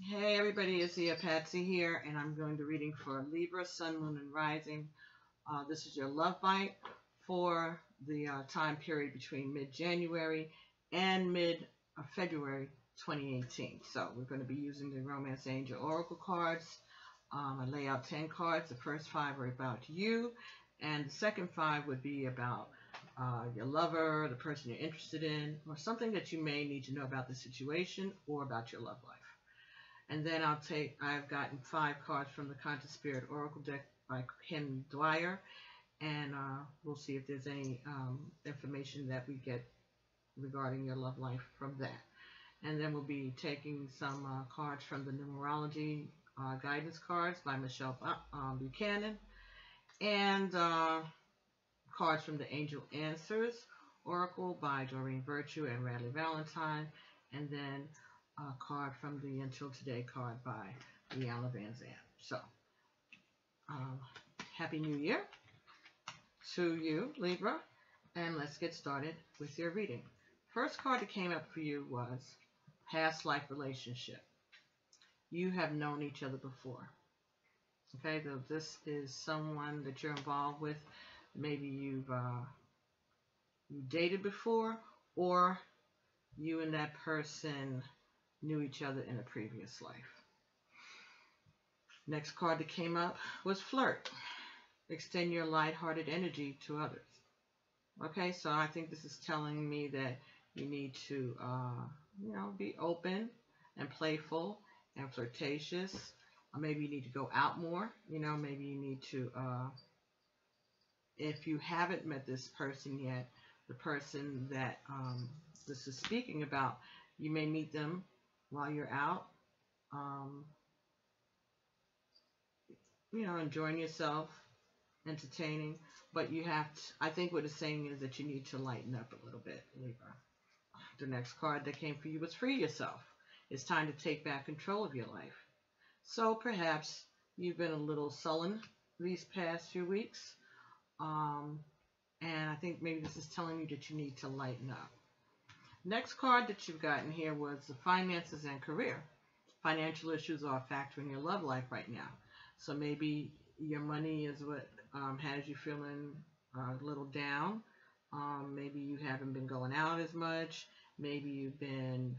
Hey everybody, it's Patsy here, and I'm going to be reading for Libra, Sun, Moon, and Rising. This is your love bite for the time period between mid-January and mid-February 2018. So we're going to be using the Romance Angel Oracle cards. I lay out 10 cards. The first 5 are about you, and the second 5 would be about your lover, the person you're interested in, or something that you may need to know about the situation or about your love life. And then I've gotten 5 cards from the Conscious Spirit Oracle deck by Kim Dwyer, and we'll see if there's any information that we get regarding your love life from that. And then we'll be taking some cards from the Numerology Guidance Cards by Michelle Buchanan, and cards from the Angel Answers Oracle by Doreen Virtue and Radley Valentine, and then a card from the Until Today card by Liana Van Zandt. So, Happy New Year to you, Libra, and let's get started with your reading. First card that came up for you was Past Life Relationship. You have known each other before. Okay, so this is someone that you're involved with. Maybe you dated before, or you and that person knew each other in a previous life. Next card that came up was Flirt. Extend your lighthearted energy to others. Okay, so I think this is telling me that you need to, be open and playful and flirtatious. Or maybe you need to go out more. Maybe you need to, if you haven't met this person yet, the person that this is speaking about, you may meet them while you're out, enjoying yourself, entertaining, but you have to, I think what it's saying is that you need to lighten up a little bit, Libra. The next card that came for you was Free Yourself. It's time to take back control of your life. So perhaps you've been a little sullen these past few weeks, and I think maybe this is telling you that you need to lighten up. Next card that you've gotten here was the Finances and Career. Financial issues are a factor in your love life right now. So maybe your money is what has you feeling a little down. Maybe you haven't been going out as much. Maybe you've been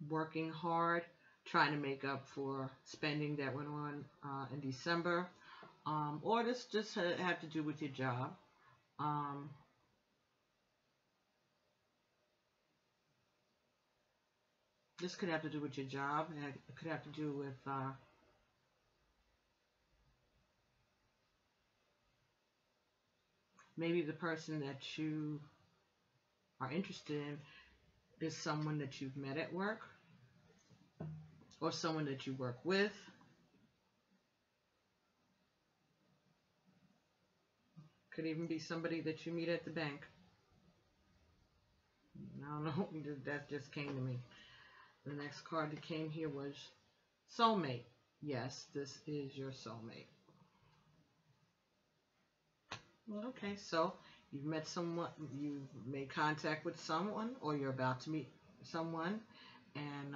working hard, trying to make up for spending that went on in December. Or this just have to do with your job. This could have to do with your job, and it could have to do with maybe the person that you are interested in is someone that you've met at work, or someone that you work with. Could even be somebody that you meet at the bank. I don't know, that just came to me. The next card that came here was Soulmate. Yes, this is your soulmate. Okay, so you've met someone, you've made contact with someone, or you're about to meet someone, and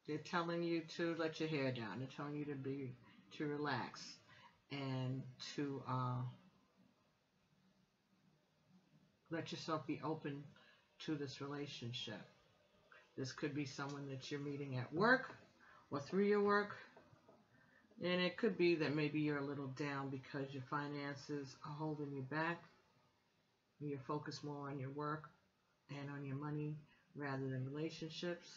they're telling you to let your hair down. They're telling you to relax and to let yourself be open to this relationship. This could be someone that you're meeting at work or through your work. And it could be that maybe you're a little down because your finances are holding you back. You're focused more on your work and on your money rather than relationships.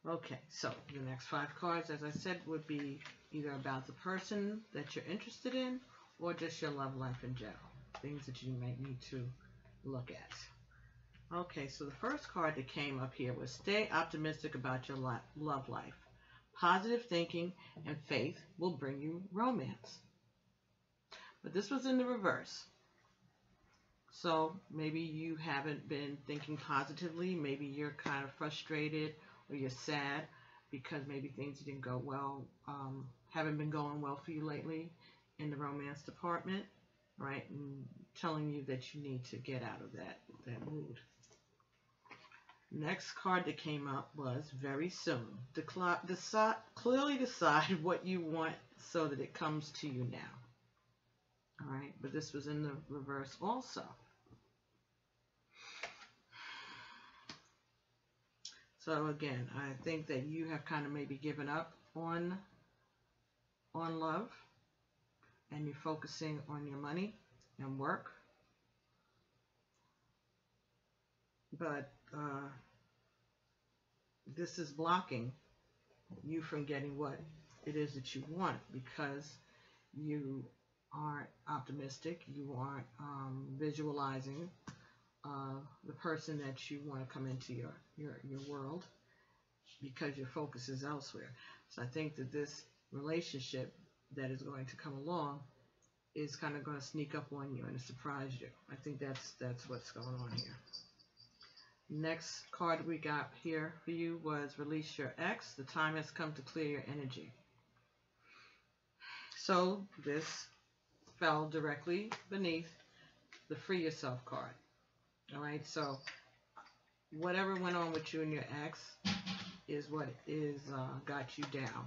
Okay, so the next 5 cards, as I said, would be either about the person that you're interested in or just your love life in general. Things that you might need to look at. Okay, so the first card that came up here was Stay Optimistic About Your Love Life. Positive thinking and faith will bring you romance. But this was in the reverse. So maybe you haven't been thinking positively. Maybe you're kind of frustrated, or you're sad because maybe things didn't go well, haven't been going well for you lately in the romance department, right? And telling you that you need to get out of that mood. Next card that came up was very soon. Clearly decide what you want so that it comes to you now. All right, but this was in the reverse also. So again, I think that you have kind of maybe given up on love, and you're focusing on your money and work. But this is blocking you from getting what it is that you want, because you aren't optimistic, you aren't visualizing the person that you want to come into your world, because your focus is elsewhere. So I think that this relationship that is going to come along is kind of going to sneak up on you and surprise you. I think that's what's going on here. Next card we got here for you was release your ex. The time has come to clear your energy. So this fell directly beneath the free yourself card. All right, so whatever went on with you and your ex is what is got you down,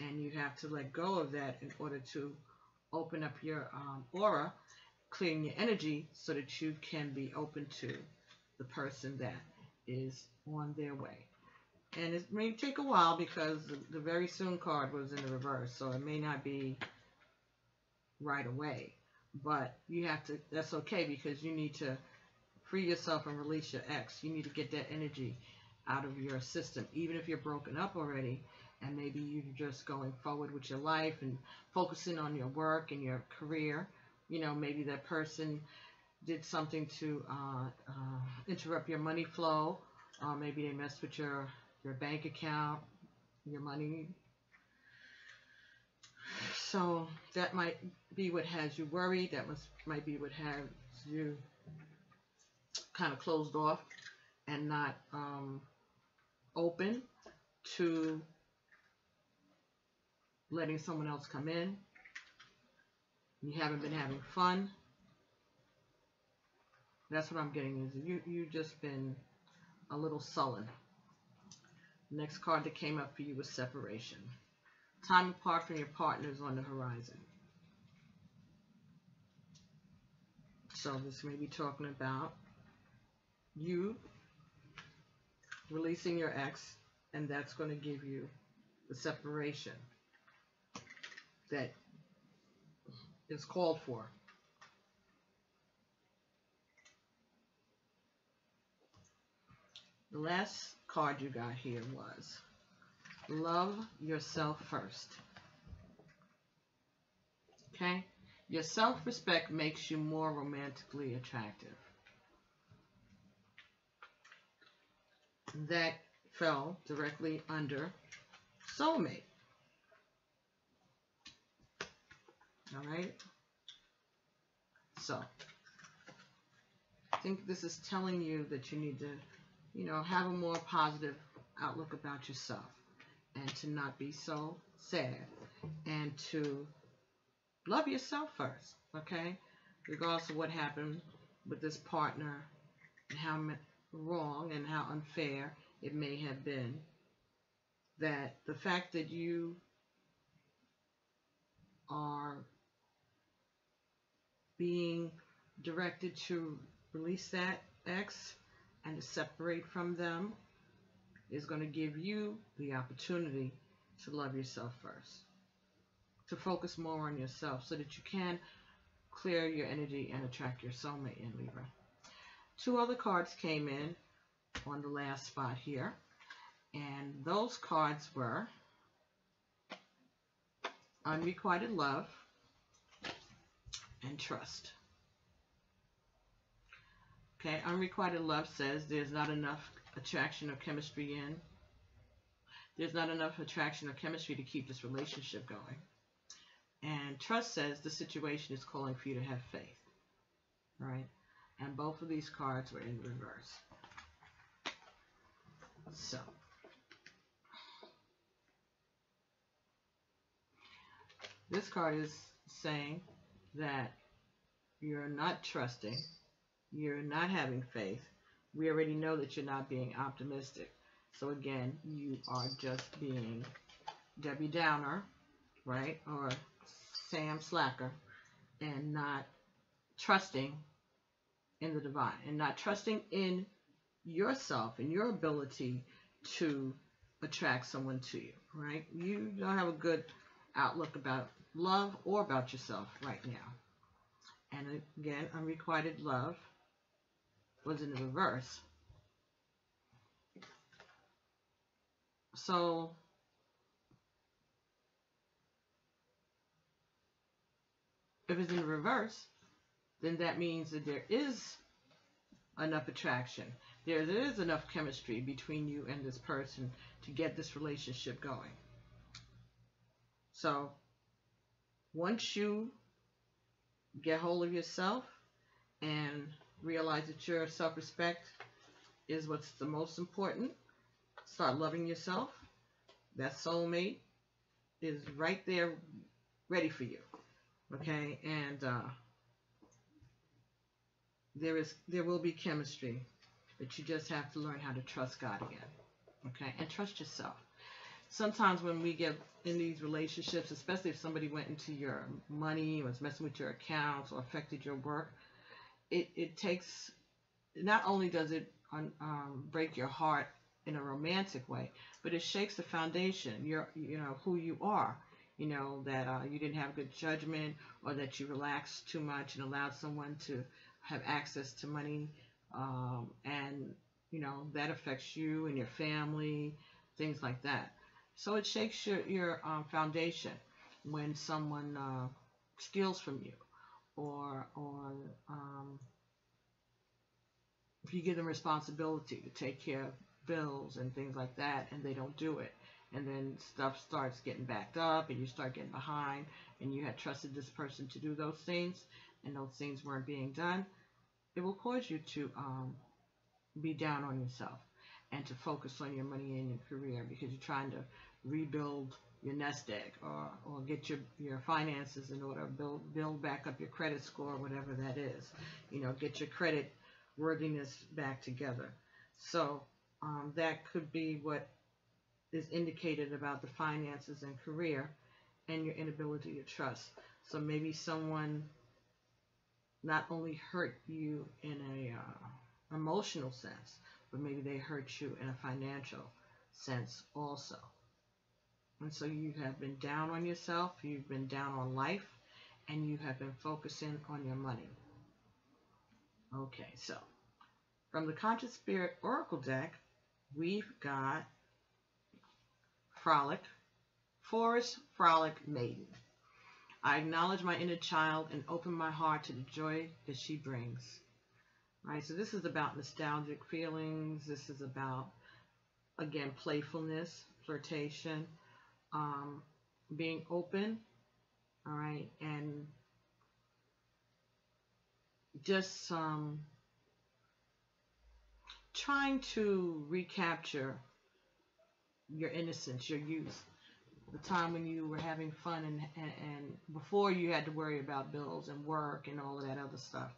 and you have to let go of that in order to open up your aura, clearing your energy so that you can be open to the person that is on their way. And it may take a while because the very soon card was in the reverse, so it may not be right away, but you have to, that's okay, because you need to free yourself and release your ex. You need to get that energy out of your system, even if you're broken up already, and maybe you're just going forward with your life and focusing on your work and your career. You know, maybe that person did something to interrupt your money flow. Maybe they messed with your bank account, your money. So that might be what has you worried. That might be what has you kind of closed off and not open to letting someone else come in. You haven't been having fun. That's what I'm getting, is you just been a little sullen. Next card that came up for you was separation. Time apart from your partner is on the horizon. So this may be talking about you releasing your ex, and that's going to give you the separation that is called for. The last card you got here was love yourself first. Okay? Your self-respect makes you more romantically attractive. That fell directly under soulmate. All right? So, I think this is telling you that you need to, you know, have a more positive outlook about yourself, and to not be so sad, and to love yourself first, okay? Regardless of what happened with this partner and how wrong and how unfair it may have been, that the fact that you are being directed to release that ex and to separate from them is going to give you the opportunity to love yourself first, to focus more on yourself so that you can clear your energy and attract your soulmate in, Libra. Two other cards came in on the last spot here, and those cards were unrequited love and trust. Okay, unrequited love says there's not enough attraction or chemistry in. There's not enough attraction or chemistry to keep this relationship going. And trust says the situation is calling for you to have faith. All right? And both of these cards were in reverse. So, this card is saying that you're not trusting, you're not having faith, we already know that you're not being optimistic. So again, you are just being Debbie Downer, right? Or Sam Slacker, and not trusting in the divine, and not trusting in yourself and your ability to attract someone to you, right? You don't have a good outlook about love or about yourself right now. And again, unrequited love was in the reverse. So if it's in the reverse, then that means that there is enough attraction. There is enough chemistry between you and this person to get this relationship going. So once you get hold of yourself and realize that your self-respect is what's the most important, start loving yourself. That soulmate is right there ready for you. Okay? And there will be chemistry, but you just have to learn how to trust God again. Okay? And trust yourself. Sometimes when we get in these relationships, especially if somebody went into your money, was messing with your accounts, or affected your work, it takes, not only does it break your heart in a romantic way, but it shakes the foundation, you know, who you are. You know, that you didn't have good judgment, or that you relaxed too much and allowed someone to have access to money, and, you know, that affects you and your family, things like that. So it shakes your foundation when someone steals from you, or if you give them responsibility to take care of bills and things like that, and they don't do it. And then stuff starts getting backed up, and you start getting behind, and you had trusted this person to do those things, and those things weren't being done. It will cause you to be down on yourself, and to focus on your money and your career, because you're trying to rebuild your nest egg, or get your finances in order, build back up your credit score, whatever that is. You know, get your credit worthiness back together. So that could be what is indicated about the finances and career, and your inability to trust. So maybe someone not only hurt you in a emotional sense, but maybe they hurt you in a financial sense also. And so you have been down on yourself, you've been down on life, and you have been focusing on your money. Okay, so from the Conscious Spirit Oracle deck, we've got Frolic, Forest Frolic Maiden. I acknowledge my inner child and open my heart to the joy that she brings. Right, so this is about nostalgic feelings. This is about, again, playfulness, flirtation, being open, all right, and just trying to recapture your innocence, your youth, the time when you were having fun, and before you had to worry about bills and work and all of that other stuff.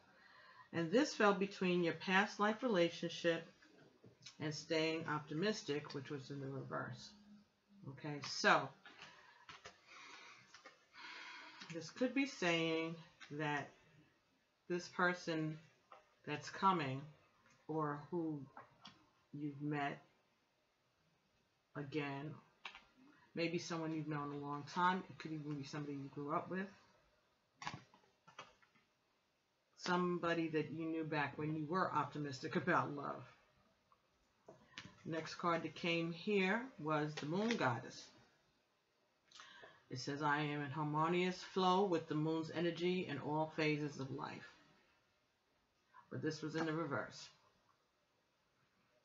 And this fell between your past life relationship and staying optimistic, which was in the reverse. Okay, so this could be saying that this person that's coming, or who you've met again, maybe someone you've known a long time. It could even be somebody you grew up with. Somebody that you knew back when you were optimistic about love. Next card that came here was the Moon Goddess. It says, I am in harmonious flow with the moon's energy in all phases of life. But this was in the reverse.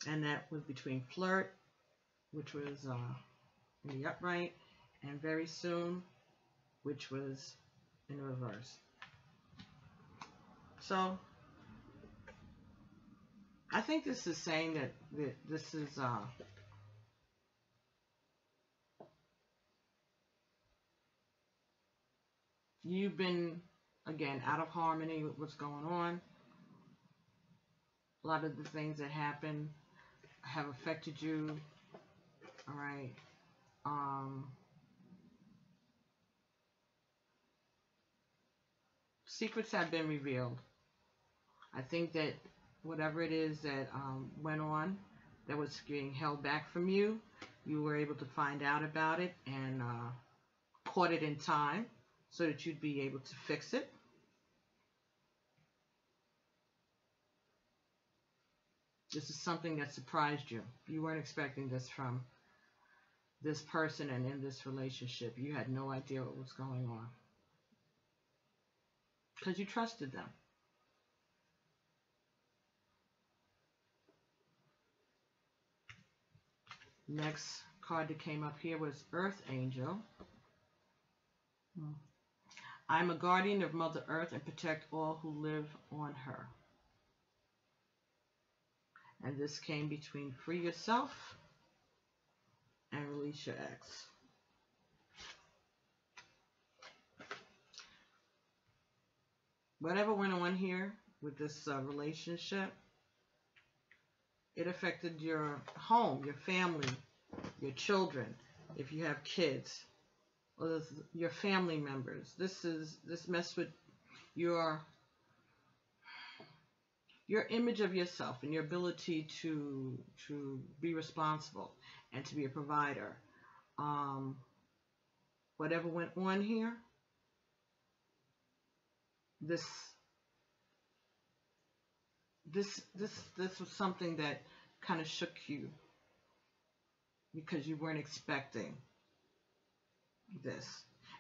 And that was between flirt, which was in the upright, and very soon, which was in the reverse. So I think this is saying that this is you've been, again, out of harmony with what's going on. A lot of the things that happen have affected you. All right. Secrets have been revealed. I think that whatever it is that went on that was being held back from you, you were able to find out about it and caught it in time so that you'd be able to fix it. This is something that surprised you. You weren't expecting this from this person and in this relationship. You had no idea what was going on because you trusted them. Next card that came up here was Earth Angel. I'm a guardian of Mother Earth and protect all who live on her. And this came between free yourself and release your ex. Whatever went on here with this relationship, it affected your home, your family, your children, if you have kids, or your family members. This messed with your image of yourself and your ability to be responsible and to be a provider. Whatever went on here, this was something that kind of shook you because you weren't expecting this,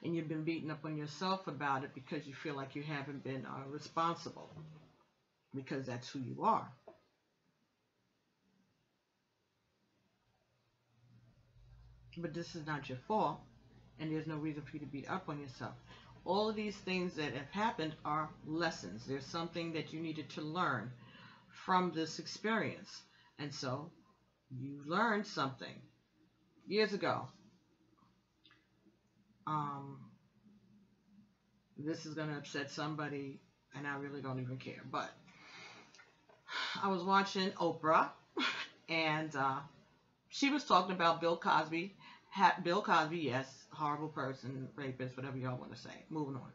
and you've been beating up on yourself about it because you feel like you haven't been responsible, because that's who you are. But this is not your fault, and there's no reason for you to beat up on yourself. All of these things that have happened are lessons. There's something that you needed to learn from this experience. And so you learned something years ago. This is going to upset somebody, and I really don't even care. But I was watching Oprah, and she was talking about Bill Cosby. Bill Cosby, yes, horrible person, rapist, whatever y'all want to say. Moving on.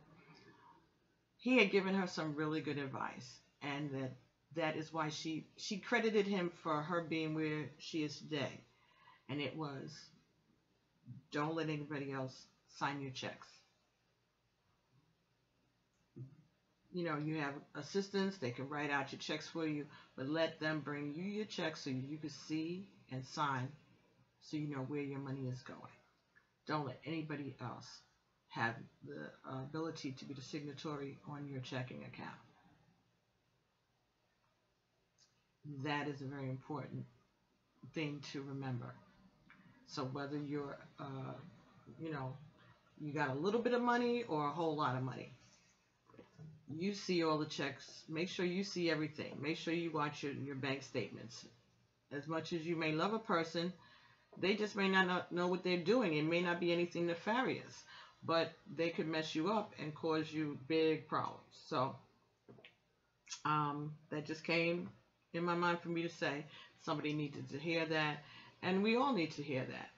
He had given her some really good advice, and that is why she credited him for her being where she is today. And it was, don't let anybody else sign your checks. You know, you have assistants, they can write out your checks for you, but let them bring you your checks so you can see and sign so you know where your money is going. Don't let anybody else have the ability to be the signatory on your checking account. That is a very important thing to remember. So whether you're, you got a little bit of money or a whole lot of money, you see all the checks. Make sure you see everything. Make sure you watch your bank statements. As much as you may love a person, they just may not know what they're doing. It may not be anything nefarious, but they could mess you up and cause you big problems. So that just came in my mind for me to say. Somebody needed to hear that, and we all need to hear that.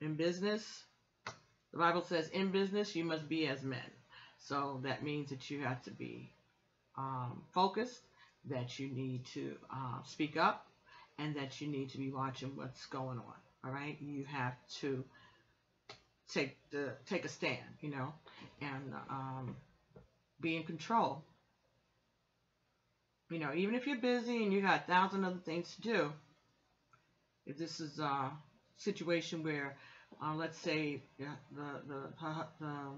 In business, the Bible says, in business you must be as men. So that means that you have to be focused, that you need to speak up, and that you need to be watching what's going on. All right, you have to take a stand, and be in control. Even if you're busy and you got 1,000 other things to do, if this is a situation where let's say the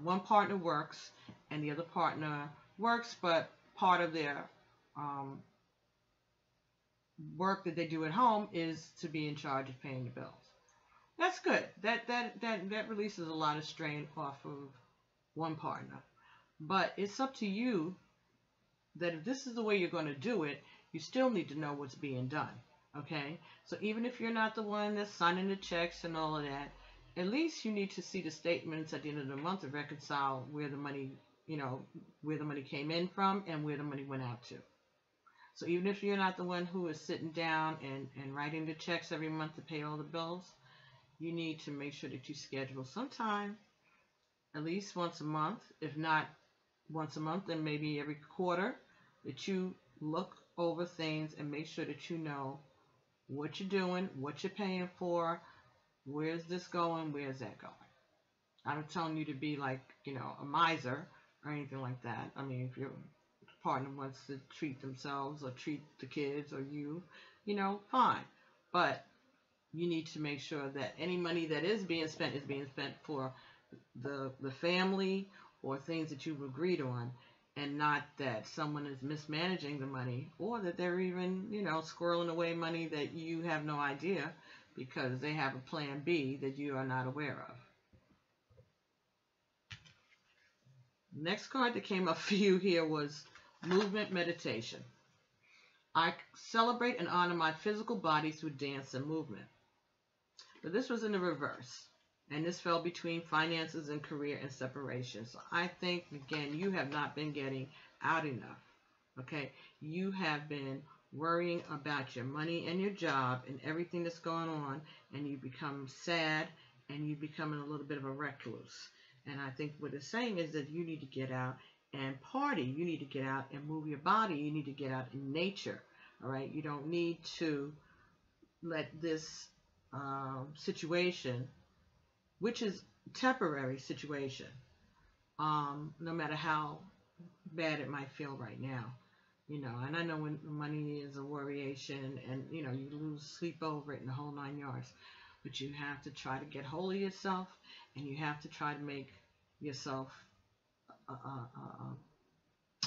one partner works and the other partner works, but part of their work that they do at home is to be in charge of paying the bills. That's good. That releases a lot of strain off of one partner. But it's up to you that if this is the way you're going to do it, you still need to know what's being done. Okay? So even if you're not the one that's signing the checks and all of that, at least you need to see the statements at the end of the month to reconcile where the money, where the money came in from and where the money went out to. So even if you're not the one who is sitting down and writing the checks every month to pay all the bills, you need to make sure that you schedule some time, at least once a month. If not once a month, then maybe every quarter, that you look over things and make sure that you know what you're doing, what you're paying for, where's this going, where's that going. I'm not telling you to be like, a miser or anything like that. I mean, if your partner wants to treat themselves or treat the kids or you, fine. But you need to make sure that any money that is being spent for the family or things that you've agreed on, and not that someone is mismanaging the money, or that they're even, squirreling away money that you have no idea because they have a plan B that you are not aware of. Next card that came up for you here was movement meditation. I celebrate and honor my physical body through dance and movement. But this was in the reverse. And this fell between finances and career and separation. So I think, again, you have not been getting out enough. Okay? You have been worrying about your money and your job and everything that's going on, and you become sad and you become a little bit of a recluse. And I think what it's saying is that you need to get out and party. You need to get out and move your body. You need to get out in nature. All right? You don't need to let this situation, which is temporary situation, no matter how bad it might feel right now, and I know when money is a worryation and, you lose sleep over it and the whole 9 yards, but you have to try to get hold of yourself, and you have to try to make yourself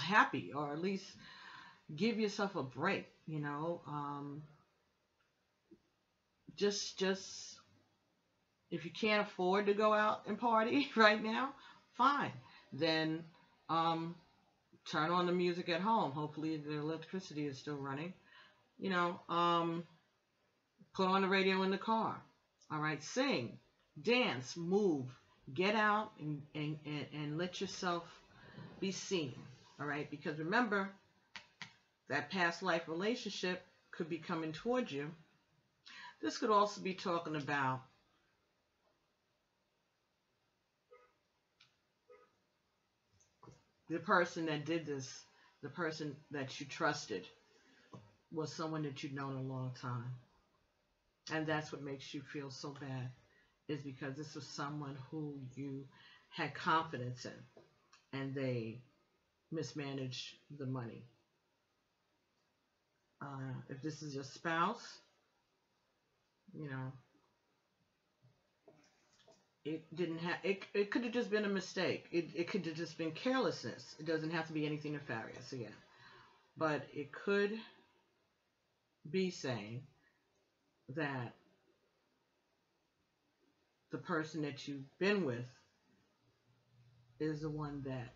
happy, or at least give yourself a break, just if you can't afford to go out and party right now, fine. Then turn on the music at home. Hopefully the electricity is still running. Put on the radio in the car. All right, sing, dance, move, get out and let yourself be seen. All right, because remember, that past life relationship could be coming towards you. This could also be talking about the person that did this, the person that you trusted, was someone that you'd known a long time. And that's what makes you feel so bad, is because this was someone who you had confidence in, and they mismanaged the money. If this is your spouse, it didn't have. It could have just been a mistake. It could have just been carelessness. It doesn't have to be anything nefarious again, but it could be saying that the person that you've been with is the one that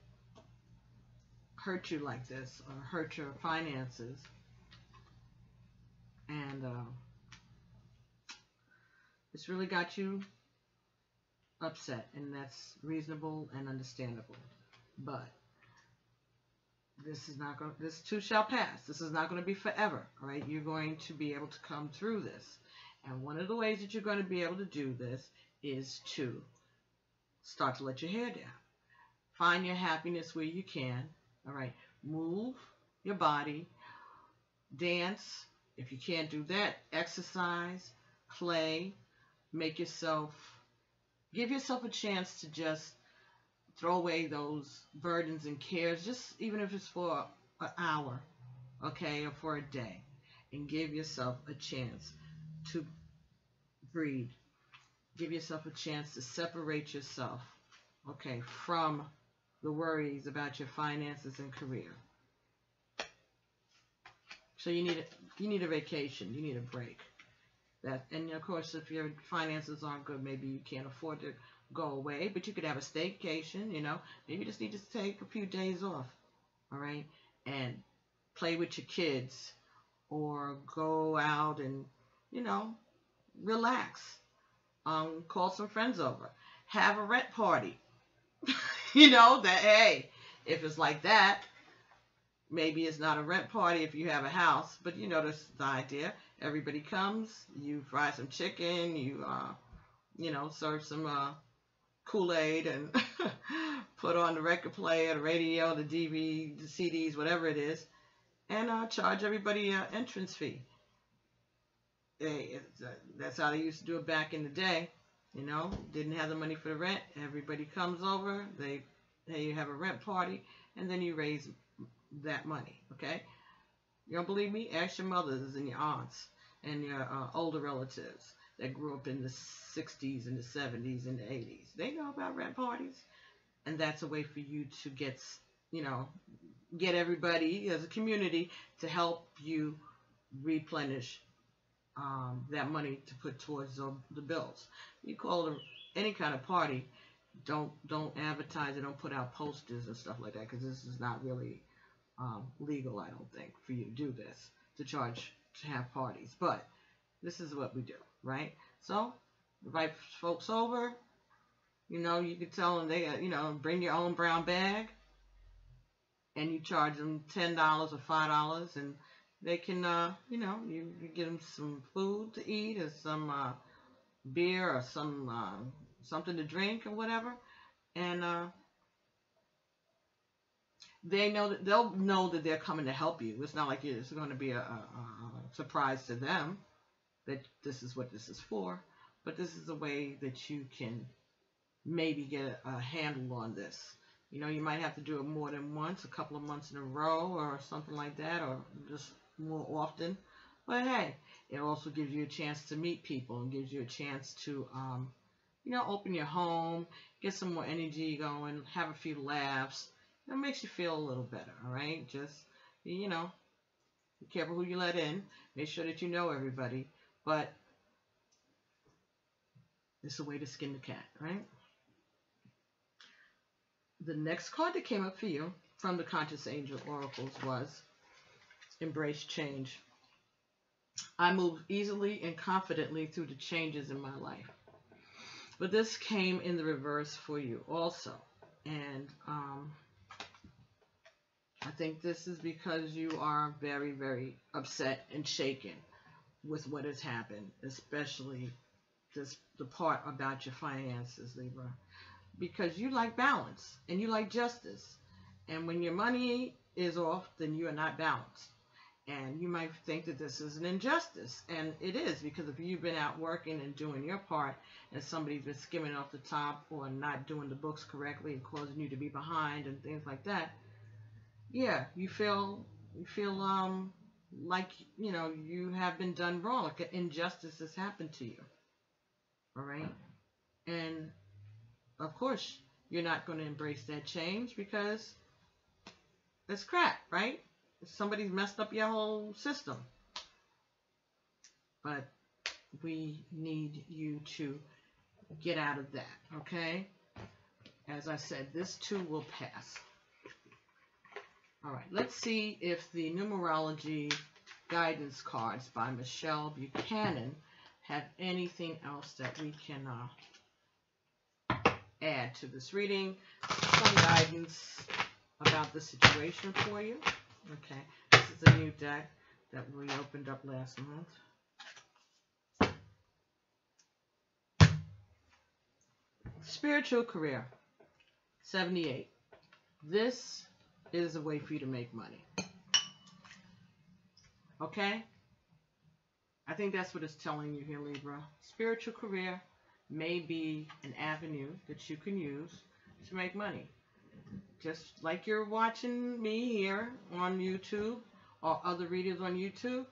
hurt you like this, or hurt your finances, and it's really got you upset, and that's reasonable and understandable. But this too shall pass. This is not going to be forever. All right, you're going to be able to come through this, and one of the ways that you're going to be able to do this is to start to let your hair down. Find your happiness where you can. All right, move your body, dance. If you can't do that, exercise, play, give yourself a chance to just throw away those burdens and cares, just even if it's for an hour, okay, or for a day, and give yourself a chance to breathe. Give yourself a chance to separate yourself, okay, from the worries about your finances and career. So you need a vacation. You need a break. And of course, if your finances aren't good, maybe you can't afford to go away, but you could have a staycation. Maybe you just need to take a few days off, all right, and play with your kids, or go out and relax. Call some friends over, have a rent party. That, hey, if it's like that, maybe it's not a rent party if you have a house, but you know this the idea. Everybody comes, you fry some chicken, you know, serve some Kool-Aid and put on the record player, the radio, the DVD, the CDs, whatever it is, and charge everybody an entrance fee. That's how they used to do it back in the day. You know, didn't have the money for the rent. Everybody comes over. You have a rent party, and then you raise that money. Okay? You don't believe me? Ask your mothers and your aunts and your older relatives that grew up in the 60s and the 70s and the 80s. They know about rent parties, and that's a way for you to get everybody as a community to help you replenish that money to put towards the bills. You call it any kind of party. Don't advertise it. Don't put out posters and stuff like that, because this is not really legal, I don't think, for you to do this, to charge to have parties. But this is what we do, right? So invite folks over. You know, you can tell them they bring your own brown bag, and you charge them $10 or $5, and they can, you get them some food to eat, or some beer, or some something to drink, or whatever, and they'll know that they're coming to help you. It's not like it's going to be a surprise to them that this is what this is for, but this is a way that you can maybe get a handle on this. You know, you might have to do it more than once, a couple of months in a row, or something like that, or just more often. But hey, it also gives you a chance to meet people, and gives you a chance to open your home, get some more energy going, have a few laughs. It makes you feel a little better. All right, just be careful who you let in. Make sure that you know everybody, but it's a way to skin the cat, right? The next card that came up for you from the Conscious Angel Oracles was Embrace Change. I move easily and confidently through the changes in my life. But this came in the reverse for you also. And I think this is because you are very, very upset and shaken with what has happened, especially the part about your finances, Libra. Because you like balance and you like justice. And when your money is off, then you are not balanced. And you might think that this is an injustice. And it is, because if you've been out working and doing your part, and somebody's been skimming off the top or not doing the books correctly and causing you to be behind and things like that, yeah, you feel like, you have been done wrong, like an injustice has happened to you. All right? And of course, you're not going to embrace that change, because it's crap, right? Somebody's messed up your whole system. But we need you to get out of that, okay? As I said, this too will pass. All right, let's see if the numerology guidance cards by Michelle Buchanan have anything else that we can add to this reading. Some guidance about the situation for you. Okay, this is a new deck that we opened up last month. Spiritual career, 78. This is a way for you to make money. Okay? I think that's what it's telling you here, Libra. Spiritual career may be an avenue that you can use to make money. Just like you're watching me here on YouTube or other readers on YouTube,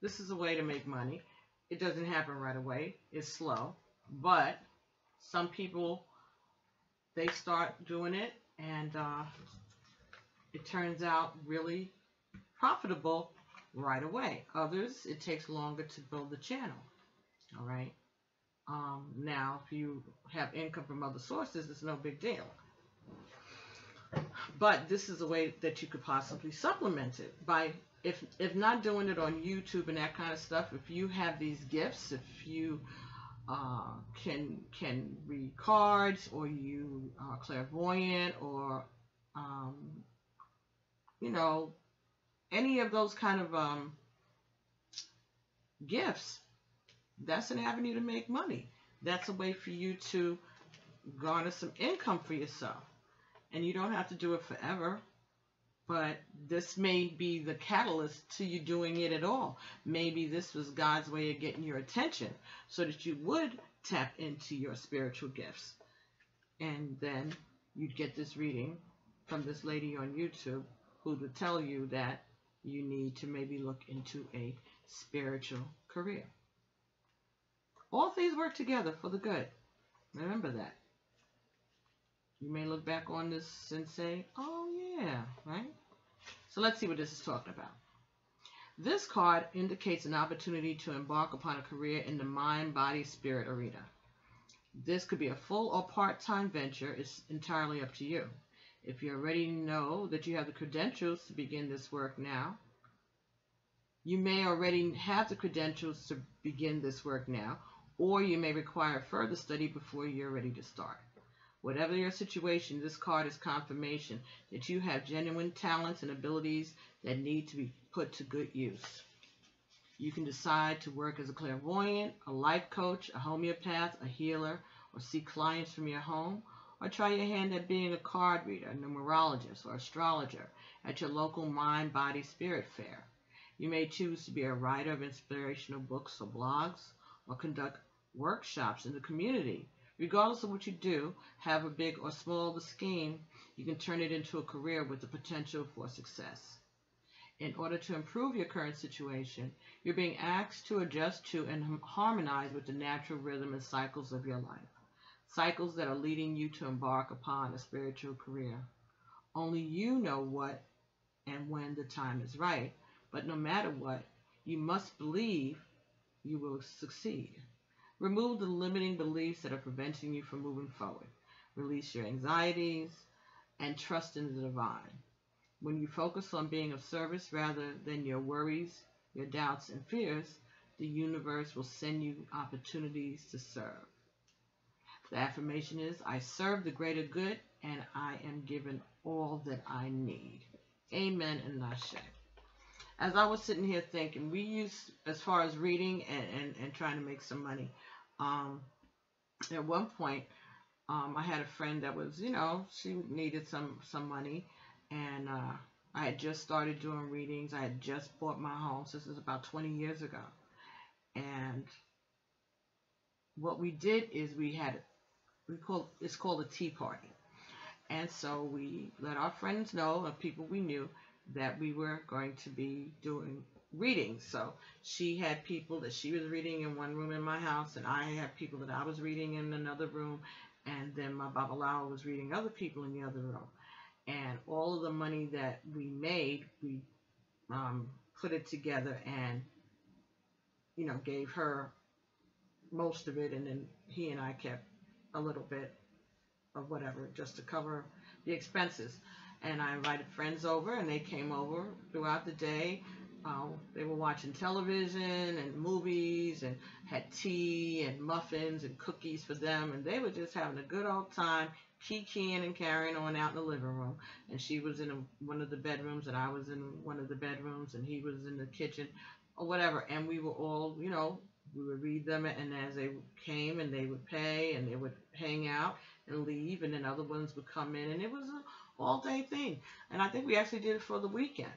this is a way to make money. It doesn't happen right away. It's slow. But some people, they start doing it, and it turns out really profitable right away. Others, it takes longer to build the channel. All right. Now, if you have income from other sources, it's no big deal. But this is a way that you could possibly supplement it by, if not doing it on YouTube and that kind of stuff, if you have these gifts, if you can read cards, or you are clairvoyant, or you know, any of those kind of gifts, that's an avenue to make money. That's a way for you to garner some income for yourself. And you don't have to do it forever, but this may be the catalyst to you doing it at all. Maybe this was God's way of getting your attention so that you would tap into your spiritual gifts. And then you'd get this reading from this lady on YouTube who would tell you that you need to maybe look into a spiritual career. All things work together for the good. Remember that. You may look back on this and say, oh yeah, right? So let's see what this is talking about. This card indicates an opportunity to embark upon a career in the mind, body, spirit arena. This could be a full or part-time venture. It's entirely up to you. If you already know that you have the credentials to begin this work now, you may already have the credentials to begin this work now, or you may require further study before you're ready to start. Whatever your situation, this card is confirmation that you have genuine talents and abilities that need to be put to good use. You can decide to work as a clairvoyant, a life coach, a homeopath, a healer, or see clients from your home, or try your hand at being a card reader, a numerologist, or astrologer at your local mind, body, spirit fair. You may choose to be a writer of inspirational books or blogs, or conduct workshops in the community. Regardless of what you do, have a big or small the scheme, you can turn it into a career with the potential for success. In order to improve your current situation, you're being asked to adjust to and harmonize with the natural rhythm and cycles of your life. Cycles that are leading you to embark upon a spiritual career. Only you know what and when the time is right, but no matter what, you must believe you will succeed. Remove the limiting beliefs that are preventing you from moving forward. Release your anxieties and trust in the divine. When you focus on being of service rather than your worries, your doubts, and fears, the universe will send you opportunities to serve. The affirmation is, I serve the greater good and I am given all that I need. Amen and ashe. As I was sitting here thinking, we use, as far as reading and trying to make some money, at one point, I had a friend that was, she needed some money, and I had just started doing readings. I had just bought my home. So this is about 20 years ago. And what we did is it's called a tea party. And so we let our friends know, of people we knew, that we were going to be doing readings. So she had people that she was reading in one room in my house, and I had people that I was reading in another room, and then my Babalawo was reading other people in the other room. And all of the money that we made, we put it together and, gave her most of it, and then he and I kept a little bit of whatever just to cover the expenses. And I invited friends over, and they came over throughout the day. They were watching television and movies and had tea and muffins and cookies for them, and they were just having a good old time, kikiing and carrying on out in the living room. And she was in one of the bedrooms, and I was in one of the bedrooms, and he was in the kitchen or whatever. And we were all, we would read them, and as they came and they would pay, and they would hang out and leave, and then other ones would come in, and it was an all-day thing. And I think we actually did it for the weekend.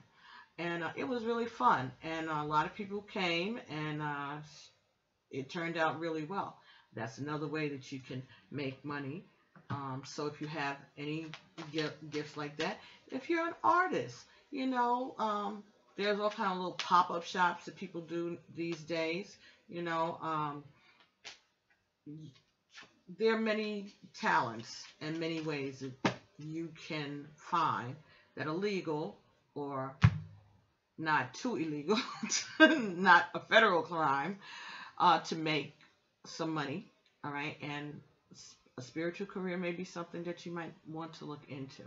And it was really fun, and a lot of people came, and it turned out really well. That's another way that you can make money. So if you have any gifts like that, if you're an artist, there's all kind of little pop-up shops that people do these days. There are many talents and many ways that you can find that are legal or not too illegal, not a federal crime, to make some money, all right? And a spiritual career may be something that you might want to look into,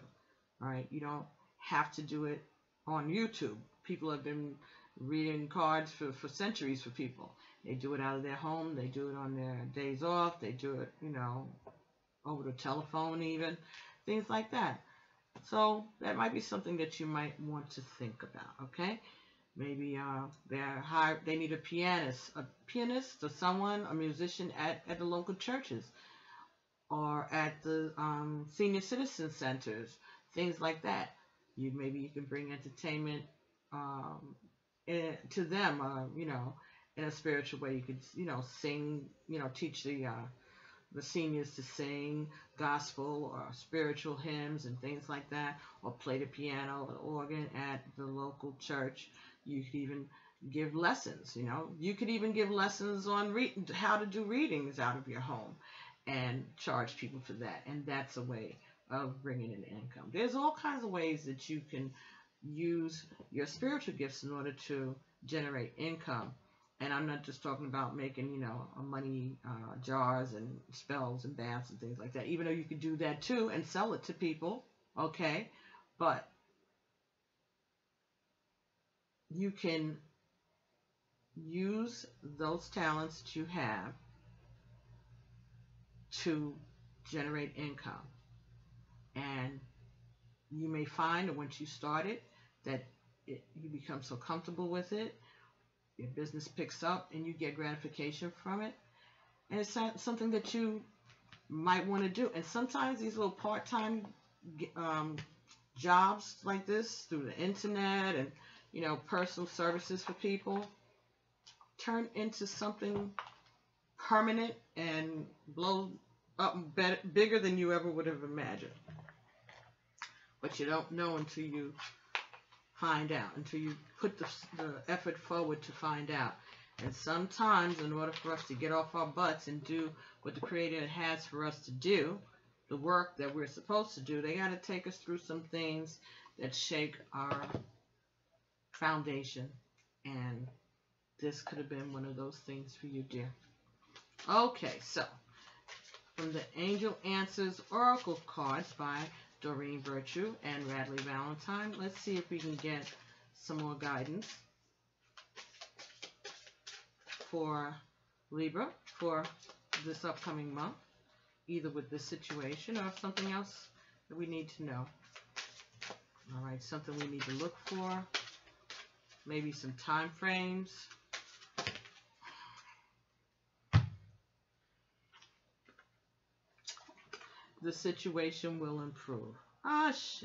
all right? You don't have to do it on YouTube. People have been reading cards for centuries for people. They do it out of their home. They do it on their days off. They do it, over the telephone even, things like that. So that might be something that you might want to think about, okay? Maybe they need a pianist or someone, a musician at the local churches or at the senior citizen centers, things like that. Maybe you can bring entertainment to them, in a spiritual way. You could, sing, teach the seniors to sing gospel or spiritual hymns and things like that, or play the piano or organ at the local church. You could even give lessons. You could even give lessons on how to do readings out of your home and charge people for that. And that's a way of bringing in income. There's all kinds of ways that you can use your spiritual gifts in order to generate income. And I'm not just talking about making, money jars and spells and baths and things like that, even though you could do that too and sell it to people, okay? But you can use those talents that you have to generate income. And you may find that once you start it, that you become so comfortable with it, your business picks up and you get gratification from it. And it's something that you might want to do. And sometimes these little part-time jobs like this through the internet and, personal services for people turn into something permanent and blow up bigger than you ever would have imagined. But you don't know until you find out, until you put the effort forward to find out. And sometimes in order for us to get off our butts and do what the Creator has for us to do, the work that we're supposed to do, they got to take us through some things that shake our foundation. And this could have been one of those things for you, dear. Okay, so from the Angel Answers Oracle cards by Doreen Virtue and Radley Valentine, let's see if we can get some more guidance for Libra for this upcoming month, either with this situation or something else that we need to know. All right, something we need to look for, maybe some time frames. The situation will improve. Ashe.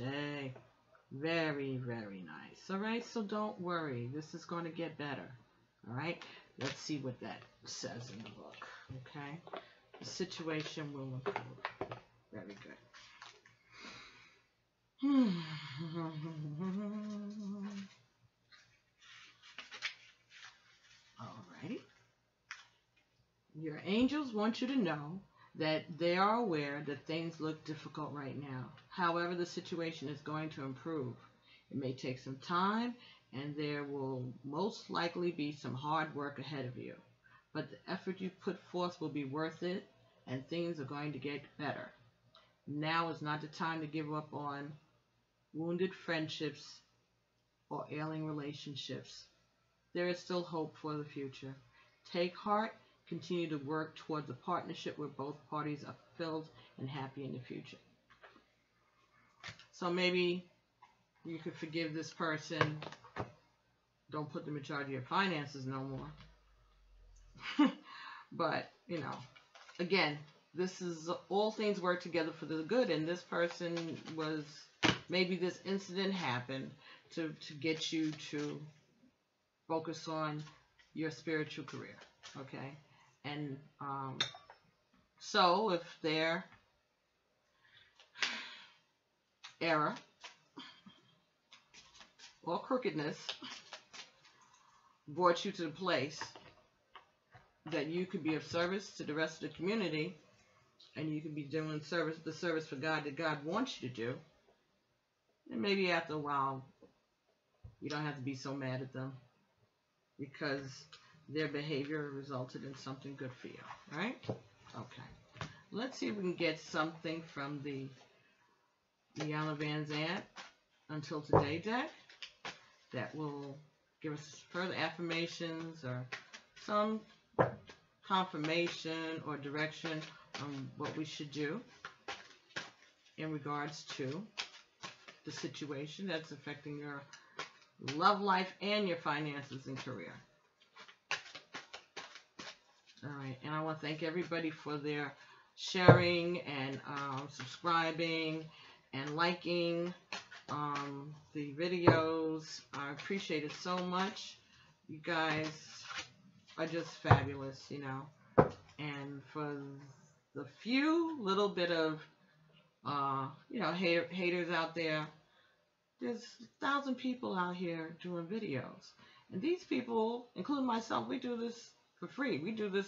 Very, very nice. All right, so don't worry. This is going to get better. All right, let's see what that says in the book. Okay, the situation will improve. Very good. All righty. Your angels want you to know that they are aware that things look difficult right now. However, the situation is going to improve. It may take some time, and there will most likely be some hard work ahead of you. But the effort you put forth will be worth it, and things are going to get better. Now is not the time to give up on wounded friendships or ailing relationships. There is still hope for the future. Take heart. Continue to work towards a partnership where both parties are fulfilled and happy in the future. So maybe you could forgive this person. Don't put them in charge of your finances no more. But, again, this is all things work together for the good. And this person was, maybe this incident happened to get you to focus on your spiritual career. Okay? And so if their error or crookedness brought you to the place that you could be of service to the rest of the community, and you could be doing the service for God that God wants you to do, and maybe after a while you don't have to be so mad at them because their behavior resulted in something good for you, right? Okay. Let's see if we can get something from the Iana Van Zandt Until Today deck that will give us further affirmations or some confirmation or direction on what we should do in regards to the situation that's affecting your love life and your finances and career. All right, and I want to thank everybody for their sharing and subscribing and liking the videos. I appreciate it so much. You guys are just fabulous, you know. And for the few little bit of, you know, haters out there, there's 1,000 people out here doing videos. And these people, including myself, we do this for free. We do this,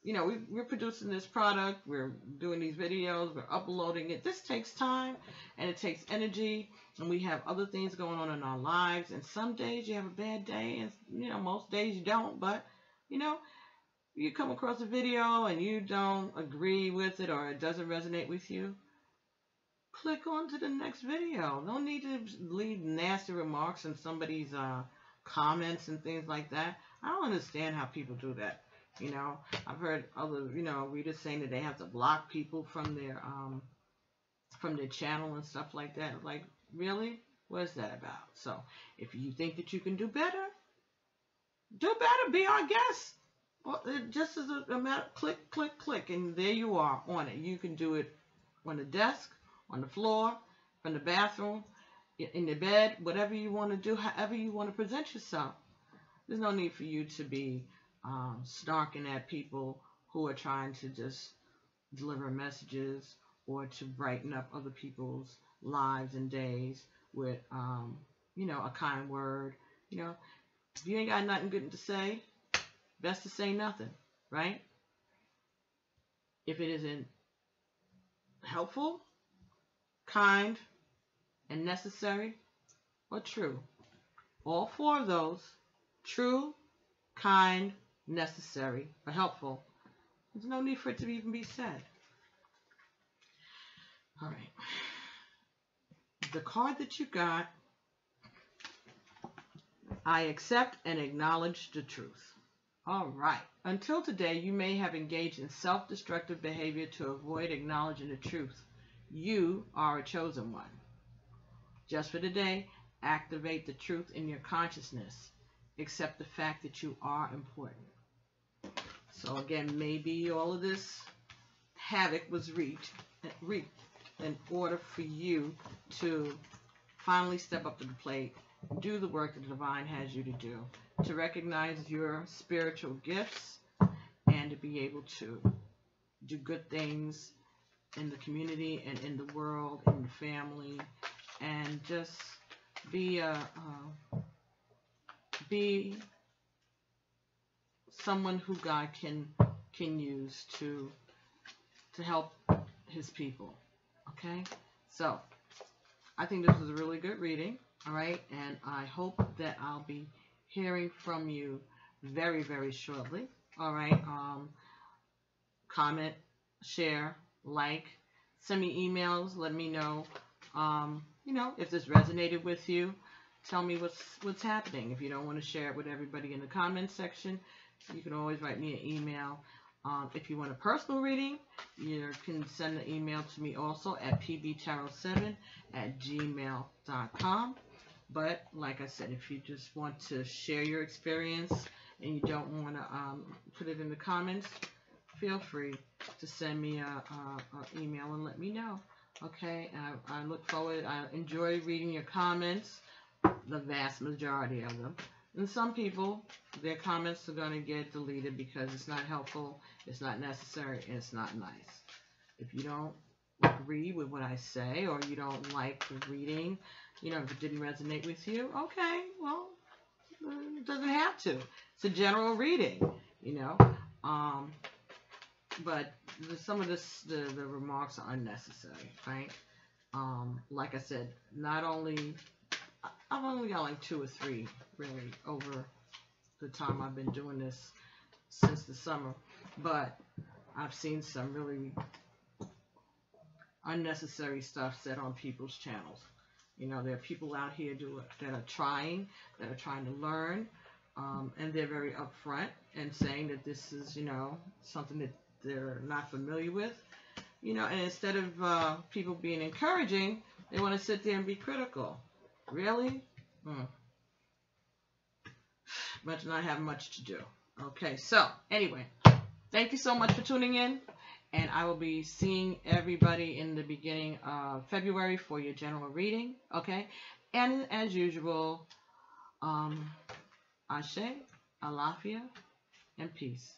you know, we're producing this product, we're doing these videos, we're uploading it. This takes time and it takes energy, and we have other things going on in our lives. And some days you have a bad day, and, you know, most days you don't. But, you know, you come across a video and you don't agree with it or it doesn't resonate with you, click on to the next video. No need to leave nasty remarks in somebody's comments and things like that. I don't understand how people do that. You know, I've heard other, you know, readers saying that they have to block people from their channel and stuff like that. Like, really? What is that about? So, if you think that you can do better, be our guest. Well, just as a matter, click, click, click, and there you are on it. You can do it on the desk, on the floor, from the bathroom, in the bed, whatever you want to do, however you want to present yourself. There's no need for you to be snarking at people who are trying to just deliver messages or to brighten up other people's lives and days with, you know, a kind word. You know, if you ain't got nothing good to say, best to say nothing, right? If it isn't helpful, kind, and necessary, or true. All four of those, true, kind, necessary, or helpful, there's no need for it to even be said. All right. The card that you got, I accept and acknowledge the truth. All right. Until today, you may have engaged in self-destructive behavior to avoid acknowledging the truth. You are a chosen one. Just for today, activate the truth in your consciousness. Accept the fact that you are important. So again, maybe all of this havoc was reaped in order for you to finally step up to the plate, do the work that the divine has you to do, to recognize your spiritual gifts, and to be able to do good things in the community and in the world, in the family, and just be someone who God can use to help his people. Okay? So, I think this was a really good reading. All right? And I hope that I'll be hearing from you very, very shortly. All right? Comment, share, like, send me emails, let me know, you know, if this resonated with you. Tell me what's happening. If you don't want to share it with everybody in the comments section, you can always write me an email. If you want a personal reading, you can send an email to me also at pbtarot7@gmail.com. But like I said, if you just want to share your experience and you don't want to put it in the comments, feel free to send me an email and let me know. Okay, I look forward. I enjoy reading your comments, the vast majority of them. And some people, their comments are going to get deleted because it's not helpful, it's not necessary, and it's not nice. If you don't agree with what I say, or you don't like the reading, you know, if it didn't resonate with you, okay, well, it doesn't have to. It's a general reading, you know. But some of the remarks are unnecessary, right? Like I said, I've only got like 2 or 3, really, over the time I've been doing this since the summer. But I've seen some really unnecessary stuff said on people's channels. You know, there are people out here that are trying to learn, and they're very upfront and saying that this is, you know, something that they're not familiar with. You know, and instead of people being encouraging, They want to sit there and be critical. Really? But not having much to do. Okay, so anyway, thank you so much for tuning in. And I will be seeing everybody in the beginning of February for your general reading. Okay? And as usual, Ashe, Alafia, and peace.